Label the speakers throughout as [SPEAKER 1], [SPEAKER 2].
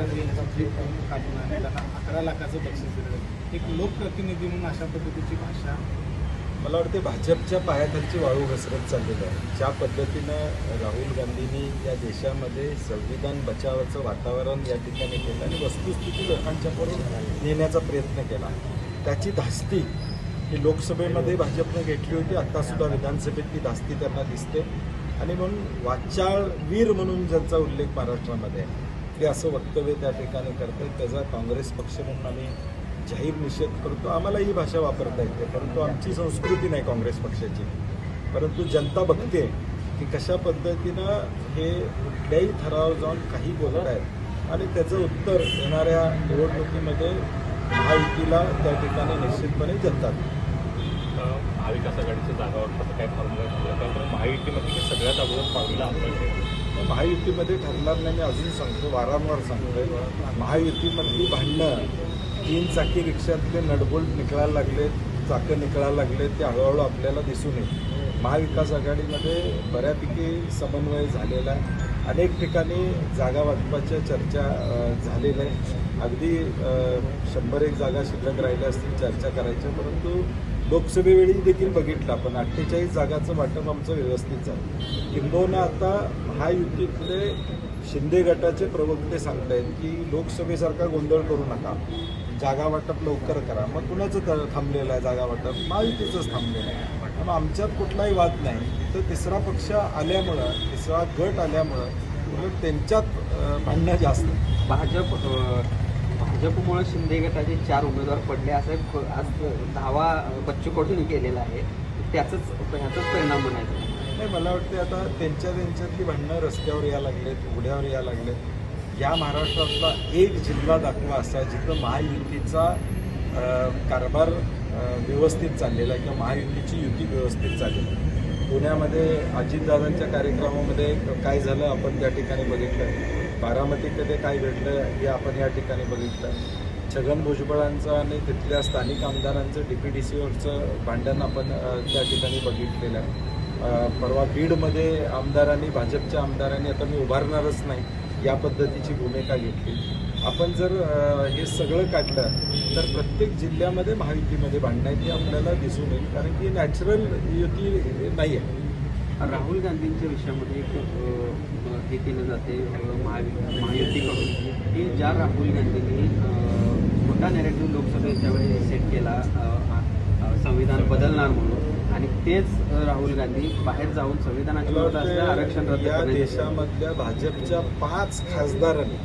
[SPEAKER 1] गांधी यांचा फ्लिप काढून आणि त्यांना 11 लाखाचं बक्षीस दिलं. एक लोकप्रतिनिधी म्हणून अशा पद्धतीची भाषा,
[SPEAKER 2] मला वाटते भाजपच्या पायाखालची वाळू घसरत चाललेलं आहे. ज्या पद्धतीनं राहुल गांधींनी या देशामध्ये संविधान बचावाचं वातावरण या ठिकाणी केलं आणि वस्तुस्थिती लोकांच्या पुढे नेण्याचा प्रयत्न केला, त्याची धास्ती ही लोकसभेमध्ये भाजपनं घेतली होती. आत्तासुद्धा विधानसभेत ती धास्ती त्यांना दिसते आणि म्हणून वाचाळ वीर म्हणून ज्यांचा उल्लेख महाराष्ट्रामध्ये आहे ते असं वक्तव्य त्या ठिकाणी करतात. त्याचा काँग्रेस पक्ष म्हणून आम्ही जाहीर निषेध करतो. आम्हाला ही भाषा वापरता येते, परंतु आमची संस्कृती नाही काँग्रेस पक्षाची. परंतु जनता बघते की कशा पद्धतीनं हे कुठल्याही थरावर जाऊन काही बोलत आहेत आणि त्याचं उत्तर येणाऱ्या निवडणुकीमध्ये महायुतीला त्या ठिकाणी निश्चितपणे देतात.
[SPEAKER 3] महाविकास आघाडीच्या जागावर कसं काय फॉर्म्युला ठरलं, कारण महायुतीमध्ये सगळ्यात अगोदर फॉर्म्युला आपल्याकडे
[SPEAKER 2] महायुतीमध्ये ठरणार नाही. मी अजून सांगतो, वारंवार सांगतोय, महायुतीमधली भांडणं 3 चाकी रिक्षातले नटबोल्ट निघायला लागले, चाकं निघायला लागले, ते हळूहळू आपल्याला दिसून येईल. महाविकास आघाडीमध्ये बऱ्यापैकी समन्वय झालेला आहे. अनेक ठिकाणी जागा वाटपाच्या चर्चा झालेल्या आहे. अगदी 100-1 जागा शिल्लक राहिल्या असतील चर्चा करायच्या, परंतु लोकसभेवेळी देखील बघितलं आपण 48 जागाचं वाटप आमचं व्यवस्थित झालं. किंबहुना आता महायुतीतले शिंदे गटाचे प्रवक्ते सांगतायत की लोकसभेसारखा गोंधळ करू नका, जागा वाटप लवकर करा. मग कुणाचं थांबलेलं आहे जागा वाटप? महायुतीचंच थांबलेलं आहे. मग आमच्यात कुठलाही वाद नाही. तर तिसरा पक्ष आल्यामुळं, तिसरा गट आल्यामुळं उलट त्यांच्यात भांडणं जास्त.
[SPEAKER 4] भाजपमुळे शिंदे गटाचे 4 उमेदवार पडले असं आज दावा बच्चू कडूंनी केलेला आहे. ह्याचाच परिणाम म्हणायचा
[SPEAKER 2] नाही. मला वाटते आता त्यांच्यातली भांडणं रस्त्यावर यायला लागलेत, उघड्यावर यायला लागलेत. या महाराष्ट्रातला एक जिल्हा दाखवा असा जिथं महायुतीचा कारभार व्यवस्थित चाललेला आहे किंवा महायुतीची युती व्यवस्थित चाललेली आहे. पुण्यामध्ये अजितदादांच्या कार्यक्रमामध्ये काय झालं आपण त्या ठिकाणी बघितलं. बारामतीमध्ये काय घडलं हे आपण या ठिकाणी बघितलं. छगन भुजबळांचं आणि तिथल्या स्थानिक आमदारांचं DPDCवरचं भांडण आपण त्या ठिकाणी बघितलेलं आहे. परवा बीडमध्ये आमदारांनी, भाजपच्या आमदारांनी आता मी उभारणारच नाही या पद्धतीची भूमिका घेतली. आपण जर हे सगळं काढलं तर प्रत्येक जिल्ह्यामध्ये महायुतीमध्ये भांडणं आहेत हे आपल्याला दिसून येईल, कारण की नॅचरल युती नाही आहे.
[SPEAKER 4] राहुल गांधींच्या विषयामध्ये हे केलं जाते महायुतीकडून की ज्या राहुल गांधींनी मोठा नॅरेटिव्ह लोकसभेच्या वेळी सेट केला संविधान बदलणार म्हणून, आणि तेच राहुल गांधी बाहेर जाऊन संविधानाच्या विरोधात असलेलं आरक्षण रद्द
[SPEAKER 2] या देशामधल्या भाजपच्या 5 खासदारांनी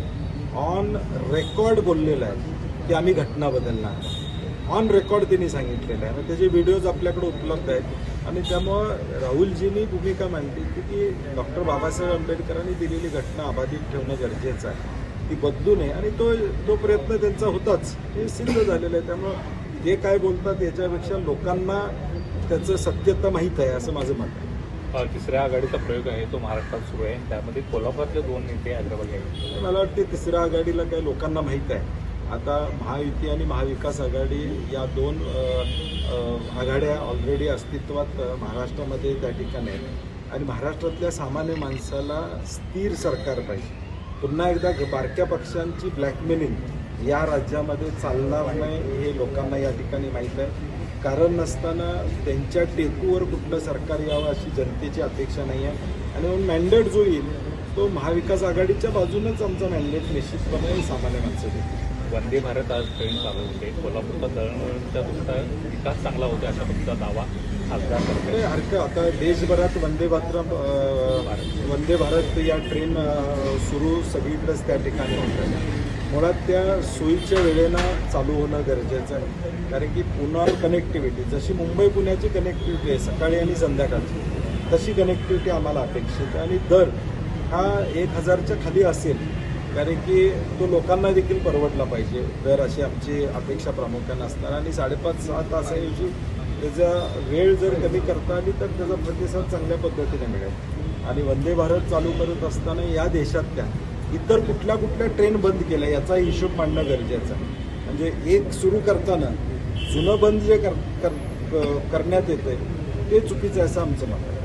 [SPEAKER 2] ऑन रेकॉर्ड बोललेलं आहे की आम्ही घटना बदलणार. ऑन रेकॉर्ड त्यांनी सांगितलेलं आहे आणि त्याचे व्हिडिओज आपल्याकडे उपलब्ध आहेत. आणि त्यामुळं राहुलजींनी भूमिका मांडली की डॉक्टर बाबासाहेब आंबेडकरांनी दिलेली घटना अबाधित ठेवणं गरजेचं आहे, ती बदलू नये. आणि तो प्रयत्न त्यांचा होताच, हे सिद्ध झालेलं आहे. त्यामुळं ते काय बोलतात याच्यापेक्षा लोकांना त्याचं सत्यता माहीत आहे असं माझं मत आहे.
[SPEAKER 3] तिसऱ्या आघाडीचा प्रयोग आहे तो महाराष्ट्रात सुरू आहे. त्यामध्ये कोल्हापुरातले 2 नेते अग्रभागी आहेत.
[SPEAKER 2] मला वाटते तिसऱ्या आघाडीला काही लोकांना माहीत आहे. आता महायुती आणि महाविकास आघाडी या 2 आघाड्या ऑलरेडी अस्तित्वात महाराष्ट्रामध्ये त्या ठिकाणी आहेत आणि महाराष्ट्रातल्या सामान्य माणसाला स्थिर सरकार पाहिजे. पुन्हा एकदा बारक्या पक्षांची ब्लॅकमेलिंग या राज्यामध्ये चालणार नाही हे लोकांना या ठिकाणी माहीत आहे. कारण नसताना त्यांच्या टेकूवर कुठलं सरकार यावं अशी जनतेची अपेक्षा नाही आहे. आणि म्हणून मॅन्डेट जो येईल तो महाविकास आघाडीच्या बाजूनच आमचा मॅन्डेट निश्चितपणे सामान्य माणसं देतील.
[SPEAKER 3] वंदे भारत आज ट्रेन चालू होते. कोल्हापूरचा दळणवळणच्या दृष्ट्या विकास चांगला होता अशा पद्धतीचा दावा खासदार करते.
[SPEAKER 2] हरकत आता देशभरात वंदे भारत या ट्रेन सुरू सगळीकडेच त्या ठिकाणी होतात. मुळात त्या सोयीच्या वेळेनं चालू होणं गरजेचं आहे, कारण की पुन्हा कनेक्टिव्हिटी जशी मुंबई पुण्याची कनेक्टिव्हिटी आहे सकाळी आणि संध्याकाळची, तशी कनेक्टिव्हिटी आम्हाला अपेक्षित आहे. आणि दर हा 1000च्या खाली असेल, कारण की तो लोकांना देखील परवडला पाहिजे दर, अशी आमची अपेक्षा प्रामुख्याने असणार. आणि 5.5-6 तासाऐवजी त्याचा वेळ जर कमी करता आली तर त्याचा प्रतिसाद चांगल्या पद्धतीने मिळेल. आणि वंदे भारत चालू करत असताना या देशातल्या इतर कुठल्या ट्रेन बंद केल्या याचा हिशोब मांडणं गरजेचं आहे. म्हणजे एक सुरू करताना जुनं बंद जे करण्यात येतं ते चुकीचं आहे असं आमचं मत आहे.